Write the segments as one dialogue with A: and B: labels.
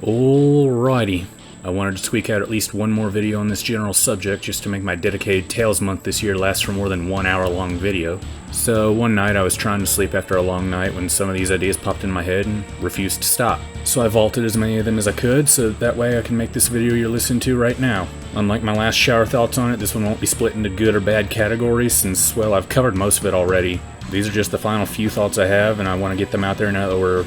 A: Alrighty, I wanted to squeak out at least one more video on this general subject just to make my dedicated Tales month this year last for more than 1 hour long video. So one night I was trying to sleep after a long night when some of these ideas popped in my head and refused to stop. So I vaulted as many of them as I could so that way I can make this video you're listening to right now. Unlike my last shower thoughts on it, this one won't be split into good or bad categories since, well, I've covered most of it already. These are just the final few thoughts I have and I want to get them out there now that we're,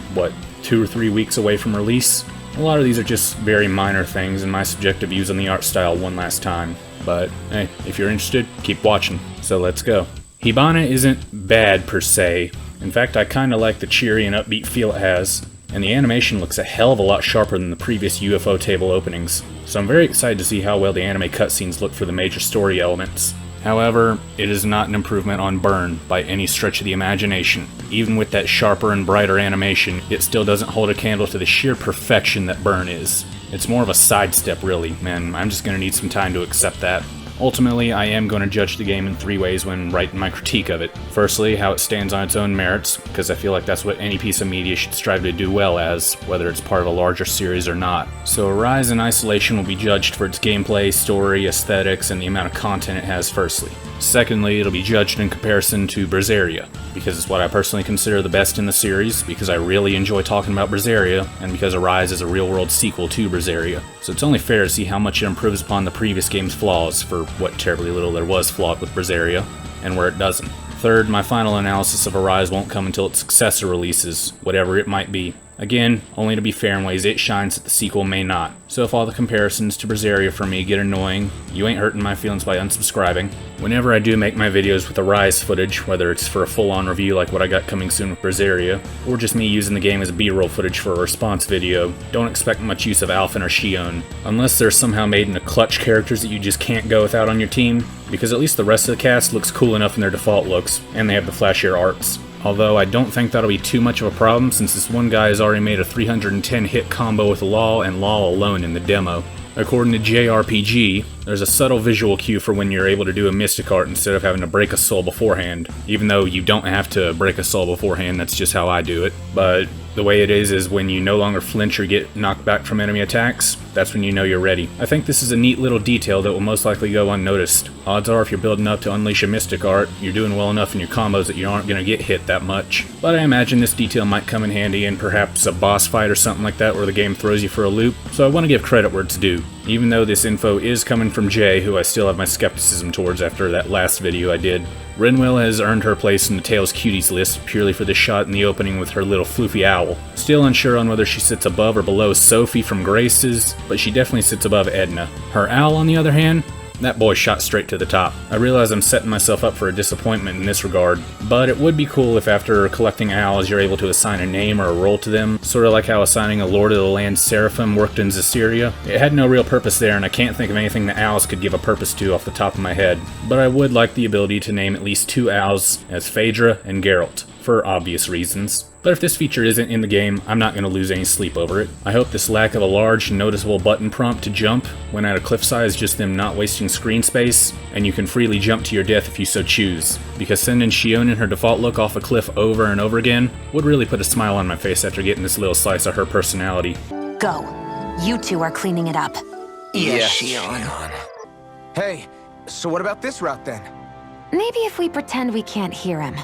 A: 2 or 3 weeks away from release. A lot of these are just very minor things and my subjective views on the art style one last time. But hey, if you're interested, keep watching. So let's go. Hibana isn't bad per se. In fact, I kinda like the cheery and upbeat feel it has. And the animation looks a hell of a lot sharper than the previous UFO table openings. So I'm very excited to see how well the anime cutscenes look for the major story elements. However, it is not an improvement on Burn by any stretch of the imagination. Even with that sharper and brighter animation, it still doesn't hold a candle to the sheer perfection that Burn is. It's more of a sidestep really, and I'm just going to need some time to accept that. Ultimately, I am going to judge the game in 3 ways when writing my critique of it. Firstly, how it stands on its own merits, because I feel like that's what any piece of media should strive to do well as, whether it's part of a larger series or not. So Arise in isolation will be judged for its gameplay, story, aesthetics, and the amount of content it has firstly. Secondly, it'll be judged in comparison to Berseria, because it's what I personally consider the best in the series, because I really enjoy talking about Berseria, and because Arise is a real-world sequel to Berseria. So it's only fair to see how much it improves upon the previous game's flaws, for what terribly little there was flawed with Berseria, and where it doesn't. Third, my final analysis of Arise won't come until its successor releases, whatever it might be. Again, only to be fair in ways it shines that the sequel may not. So if all the comparisons to Berseria for me get annoying, you ain't hurting my feelings by unsubscribing. Whenever I do make my videos with Arise footage, whether it's for a full-on review like what I got coming soon with Berseria, or just me using the game as B-roll footage for a response video, don't expect much use of Alphen or Shion, unless they're somehow made into clutch characters that you just can't go without on your team, because at least the rest of the cast looks cool enough in their default looks, and they have the flashier arts. Although I don't think that'll be too much of a problem since this one guy has already made a 310 hit combo with Law and Law alone in the demo. According to JRPG, there's a subtle visual cue for when you're able to do a mystic art instead of having to break a soul beforehand. Even though you don't have to break a soul beforehand, that's just how I do it. But the way it is when you no longer flinch or get knocked back from enemy attacks, that's when you know you're ready. I think this is a neat little detail that will most likely go unnoticed. Odds are if you're building up to unleash a mystic art, you're doing well enough in your combos that you aren't going to get hit that much. But I imagine this detail might come in handy in perhaps a boss fight or something like that where the game throws you for a loop, so I want to give credit where it's due. Even though this info is coming from Jay, who I still have my skepticism towards after that last video I did. Rinwell has earned her place in the Tales Cuties list purely for this shot in the opening with her little floofy owl. Still unsure on whether she sits above or below Sophie from Graces, but she definitely sits above Edna. Her owl, on the other hand, that boy shot straight to the top. I realize I'm setting myself up for a disappointment in this regard, but it would be cool if after collecting owls you're able to assign a name or a role to them, sort of like how assigning a Lord of the Land Seraphim worked in Zaciria. It had no real purpose there and I can't think of anything that owls could give a purpose to off the top of my head, but I would like the ability to name at least 2 owls as Phaedra and Geralt, for obvious reasons. But if this feature isn't in the game, I'm not going to lose any sleep over it. I hope this lack of a large, noticeable button prompt to jump when at a cliff side is just them not wasting screen space, and you can freely jump to your death if you so choose. Because sending Shion in her default look off a cliff over and over again would really put a smile on my face after getting this little slice of her personality.
B: Go. You two are cleaning it up.
C: Yes, Shion. Hey, so what about this route then?
B: Maybe if we pretend we can't hear him.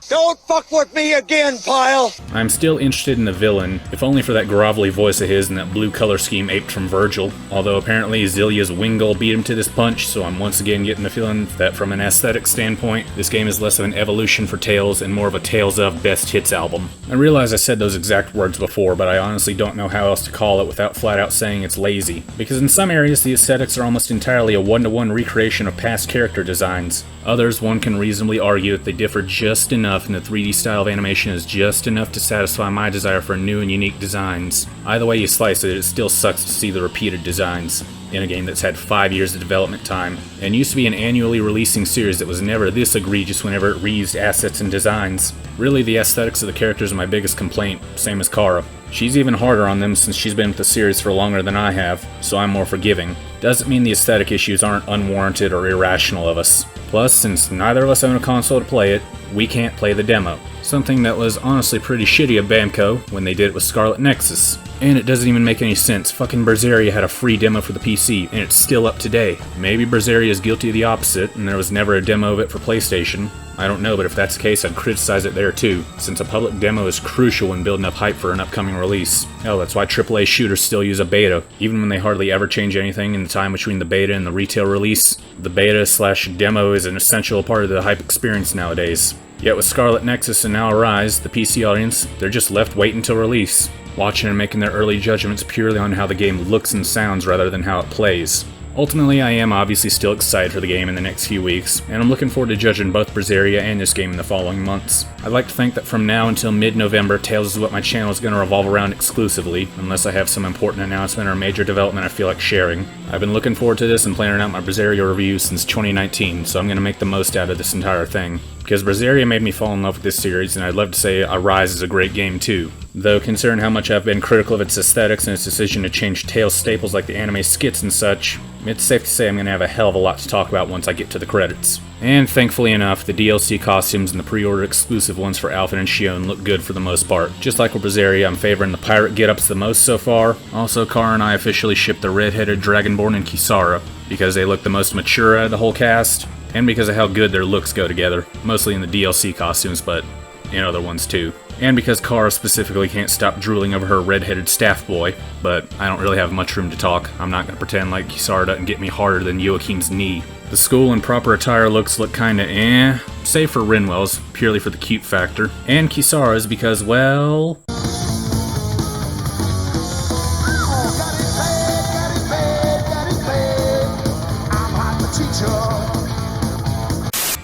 D: Don't fuck with me again, pile!
A: I'm still interested in the villain, if only for that grovelly voice of his and that blue color scheme aped from Virgil, although apparently Zillia's Wingull beat him to this punch, so I'm once again getting the feeling that from an aesthetic standpoint, this game is less of an evolution for Tales and more of a Tales of Best Hits album. I realize I said those exact words before, but I honestly don't know how else to call it without flat out saying it's lazy, because in some areas the aesthetics are almost entirely a one-to-one recreation of past character designs. Others, one can reasonably argue that they differ just enough and the 3D style of animation is just enough to satisfy my desire for new and unique designs. Either way you slice it, it still sucks to see the repeated designs in a game that's had 5 years of development time, and used to be an annually releasing series that was never this egregious whenever it reused assets and designs. Really, the aesthetics of the characters are my biggest complaint, same as Kara. She's even harder on them since she's been with the series for longer than I have, so I'm more forgiving. Doesn't mean the aesthetic issues aren't unwarranted or irrational of us. Plus, since neither of us own a console to play it, we can't play the demo. Something that was honestly pretty shitty of Bamco when they did it with Scarlet Nexus. And it doesn't even make any sense. Fucking Berseria had a free demo for the PC, and it's still up today. Maybe Berseria is guilty of the opposite, and there was never a demo of it for PlayStation. I don't know, but if that's the case, I'd criticize it there too, since a public demo is crucial when building up hype for an upcoming release. Hell, that's why AAA shooters still use a beta, even when they hardly ever change anything in the time between the beta and the retail release. The beta/demo is an essential part of the hype experience nowadays. Yet with Scarlet Nexus and now Arise, the PC audience, they're just left waiting till release, watching and making their early judgments purely on how the game looks and sounds rather than how it plays. Ultimately, I am obviously still excited for the game in the next few weeks, and I'm looking forward to judging both Berseria and this game in the following months. I'd like to think that from now until mid-November, Tales is what my channel is going to revolve around exclusively, unless I have some important announcement or major development I feel like sharing. I've been looking forward to this and planning out my Berseria review since 2019, so I'm going to make the most out of this entire thing. Because Berseria made me fall in love with this series, and I'd love to say Arise is a great game too. Though, considering how much I've been critical of its aesthetics and its decision to change Tales staples like the anime skits and such, it's safe to say I'm going to have a hell of a lot to talk about once I get to the credits. And thankfully enough, the DLC costumes and the pre-order exclusive ones for Alphen and Shion look good for the most part. Just like with Berseria, I'm favoring the pirate get-ups the most so far. Also, Kara and I officially shipped the red-headed Dragonborn and Kisara, because they look the most mature out of the whole cast, and because of how good their looks go together, mostly in the DLC costumes, but in other ones too. And because Kara specifically can't stop drooling over her red-headed staff boy, but I don't really have much room to talk. I'm not going to pretend like Kisara doesn't get me harder than Joachim's knee. The school and proper attire looks look kinda eh, save for Rinwell's, purely for the cute factor. And Kisara's because, well...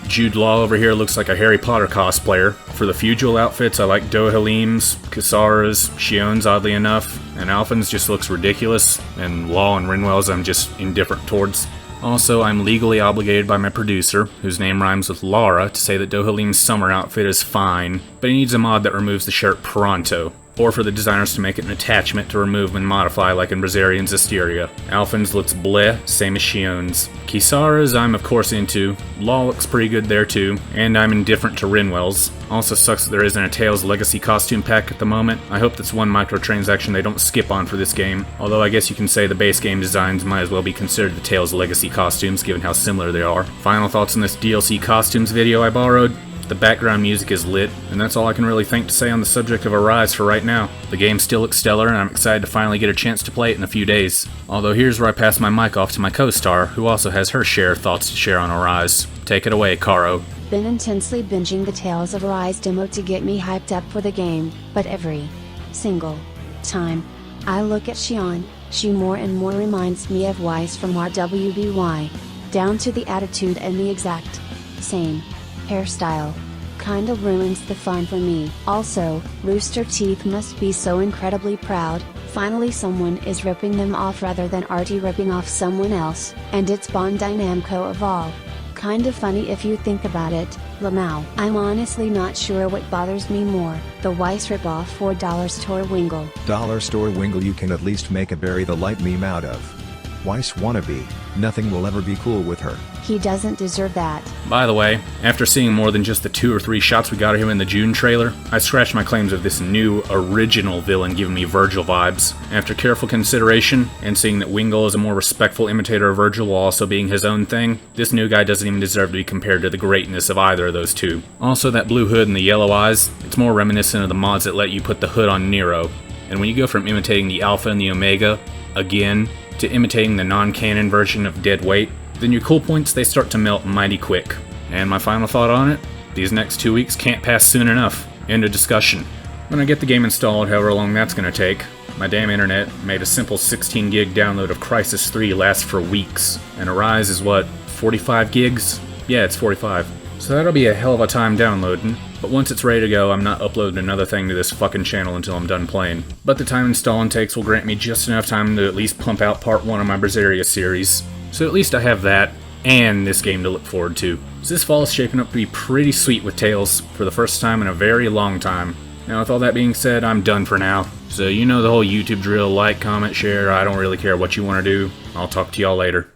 A: Jude Law over here looks like a Harry Potter cosplayer. For the Fugil outfits, I like Dohalim's, Kisara's, Shion's oddly enough, and Alphen's just looks ridiculous, and Law and Rinwell's I'm just indifferent towards. Also, I'm legally obligated by my producer, whose name rhymes with Lara, to say that Dohalim's summer outfit is fine, but he needs a mod that removes the shirt pronto. Or for the designers to make it an attachment to remove and modify like in Berseria and Zestiria. Alphen's looks bleh, same as Shion's. Kisara's I'm of course into, Law looks pretty good there too, and I'm indifferent to Rinwell's. Also sucks that there isn't a Tales Legacy costume pack at the moment. I hope that's one microtransaction they don't skip on for this game, although I guess you can say the base game designs might as well be considered the Tales Legacy costumes given how similar they are. Final thoughts on this DLC costumes video I borrowed? The background music is lit, and that's all I can really think to say on the subject of Arise for right now. The game still looks stellar, and I'm excited to finally get a chance to play it in a few days. Although here's where I pass my mic off to my co-star, who also has her share of thoughts to share on Arise. Take it away, Caro.
E: Been intensely binging the Tales of Arise demo to get me hyped up for the game, but every single time I look at Shion, she more and more reminds me of Weiss from RWBY, down to the attitude and the exact same hairstyle. Kinda ruins the fun for me. Also, Rooster Teeth must be so incredibly proud, finally someone is ripping them off rather than Artie ripping off someone else, and it's Bandai Namco of all. Kinda funny if you think about it, Lamau. I'm honestly not sure what bothers me more, the Weiss ripoff or Dollar Store Wingle.
F: Dollar Store Wingle you can at least make a Bury the Light meme out of. Weiss wannabe, nothing will ever be cool with her.
E: He doesn't deserve that.
A: By the way, after seeing more than just the 2 or 3 shots we got of him in the June trailer, I scratched my claims of this new, original villain giving me Virgil vibes. After careful consideration, and seeing that Wingle is a more respectful imitator of Virgil while also being his own thing, this new guy doesn't even deserve to be compared to the greatness of either of those two. Also, that blue hood and the yellow eyes, it's more reminiscent of the mods that let you put the hood on Nero. And when you go from imitating the Alpha and the Omega, again, to imitating the non-canon version of Dead Weight, then your cool points, they start to melt mighty quick. And my final thought on it? These next 2 weeks can't pass soon enough. End of discussion. When I get the game installed, however long that's gonna take, my damn internet made a simple 16 gig download of Crysis 3 last for weeks. And Arise is what, 45 gigs? Yeah, it's 45. So that'll be a hell of a time downloading, but once it's ready to go, I'm not uploading another thing to this fucking channel until I'm done playing. But the time installing takes will grant me just enough time to at least pump out part 1 of my Berseria series. So at least I have that, and this game to look forward to. So this fall is shaping up to be pretty sweet with Tales, for the first time in a very long time. Now with all that being said, I'm done for now. So you know the whole YouTube drill, like, comment, share, I don't really care what you want to do. I'll talk to y'all later.